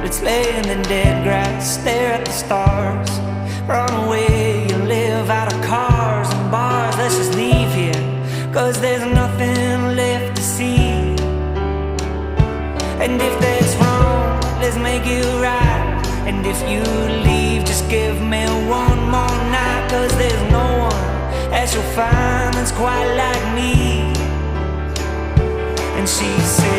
Let's lay in the dead grass, stare at the stars. Run away, you live out of cars and bars. Let's just leave here, 'cause there's nothing left to see. And if that's wrong, let's make it right. And if you leave, just give me one more night. 'Cause there's no one else you'll find that's quite like me. And she said